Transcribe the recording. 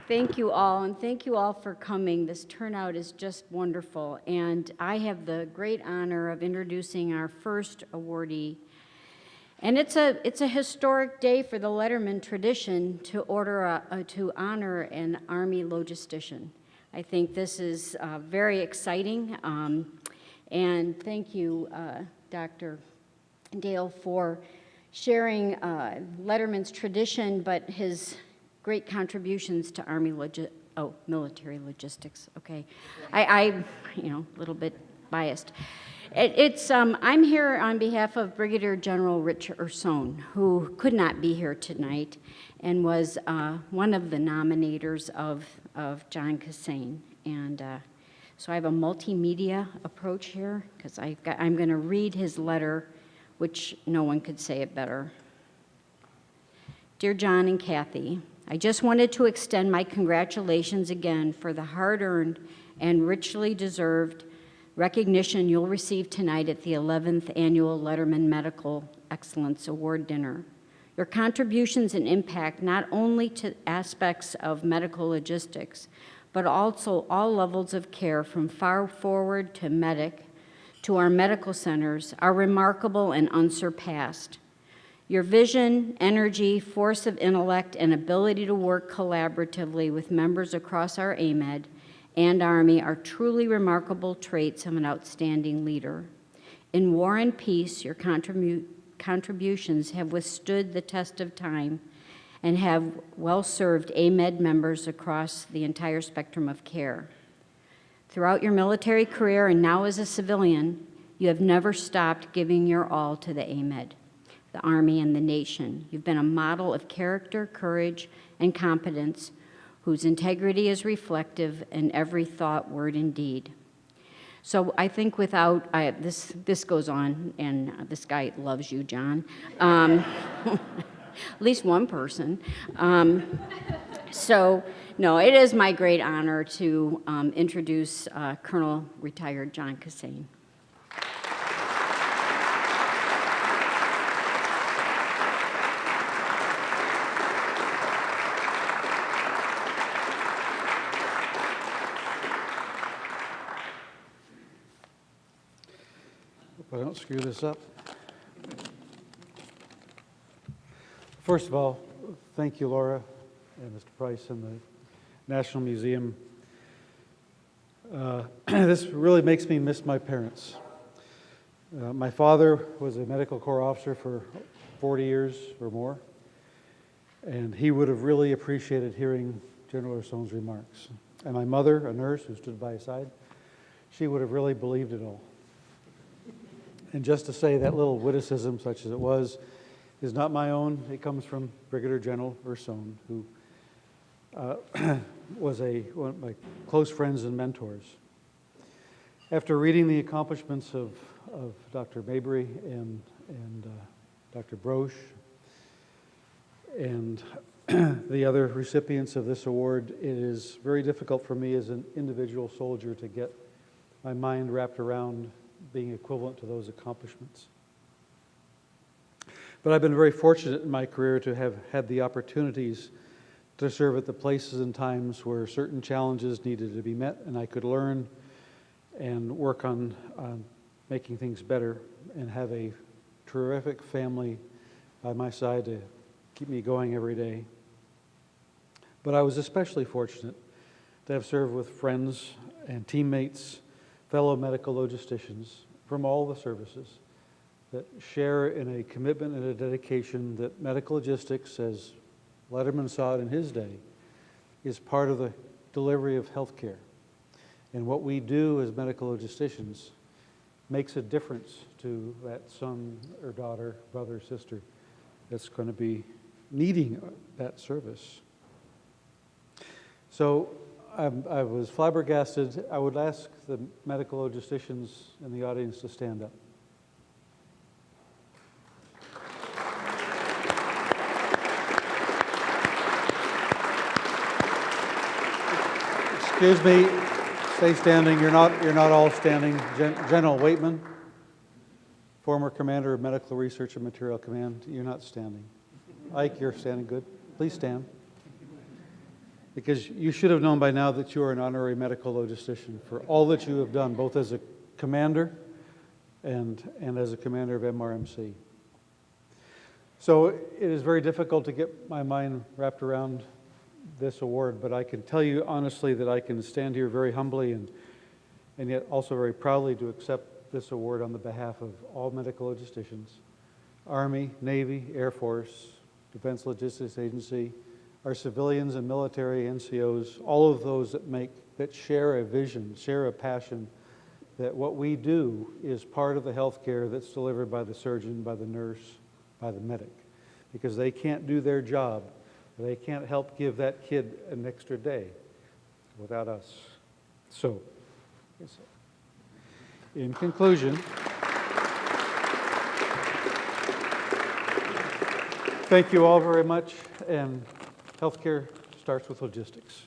Thank you all, and thank you all for coming. This turnout is just wonderful, and I have the great honor of introducing our first awardee. And it's a historic day for the Letterman tradition to honor an Army logistician. I think this is very exciting, and thank you, Dr. Dale, for sharing Letterman's tradition, but his great contributions to military logistics. Okay, I a little bit biased. I'm here on behalf of Brigadier General Rich Ursone, who could not be here tonight, and was one of the nominators of John Kissane. And so I have a multimedia approach here because I'm going to read his letter, which no one could say it better. Dear John and Kathy, I just wanted to extend my congratulations again for the hard-earned and richly deserved recognition you'll receive tonight at the 11th Annual Letterman Medical Excellence Award Dinner. Your contributions and impact not only to aspects of medical logistics, but also all levels of care from far forward to medic to our medical centers are remarkable and unsurpassed. Your vision, energy, force of intellect, and ability to work collaboratively with members across our AMED and Army are truly remarkable traits of an outstanding leader. In war and peace, your contributions have withstood the test of time and have well-served AMED members across the entire spectrum of care. Throughout your military career and now as a civilian, you have never stopped giving your all to the AMED, the Army, and the nation. You've been a model of character, courage, and competence whose integrity is reflective in every thought, word, and deed. So I think this goes on, and this guy loves you, John. At least one person. So, no, it is my great honor to introduce Colonel Retired John Kissane. Hope I don't screw this up. First of all, thank you, Laura and Mr. Price and the National Museum. This really makes me miss my parents. My father was a medical corps officer for 40 years or more, and he would have really appreciated hearing General Ursone's remarks. And my mother, a nurse who stood by his side, she would have really believed it all. And just to say that little witticism, such as it was, is not my own. It comes from Brigadier General Ursone, who was one of my close friends and mentors. After reading the accomplishments of Dr. Mabry and Dr. Brosch and the other recipients of this award, it is very difficult for me as an individual soldier to get my mind wrapped around being equivalent to those accomplishments. But I've been very fortunate in my career to have had the opportunities to serve at the places and times where certain challenges needed to be met, and I could learn and work on making things better, and have a terrific family by my side to keep me going every day. But I was especially fortunate to have served with friends and teammates, fellow medical logisticians from all the services that share in a commitment and a dedication that medical logistics, as Letterman saw it in his day, is part of the delivery of health care. And what we do as medical logisticians makes a difference to that son or daughter, brother or sister that's going to be needing that service. So I was flabbergasted. I would ask the medical logisticians in the audience to stand up. Excuse me, stay standing. You're not all standing. General Waitman former commander of Medical Research and Material Command. You're not standing. Ike, you're standing good. Please stand. Because you should have known by now that you are an honorary medical logistician for all that you have done, both as a commander and as a commander of MRMC. So it is very difficult to get my mind wrapped around this award, but I can tell you honestly that I can stand here very humbly and yet also very proudly to accept this award on the behalf of all medical logisticians, Army, Navy, Air Force, Defense Logistics Agency, our civilians and military NCOs, all of those that share a vision, share a passion, that what we do is part of the health care that's delivered by the surgeon, by the nurse, by the medic, because they can't do their job. They can't help give that kid an extra day without us. So, in conclusion, thank you all very much, and healthcare starts with logistics.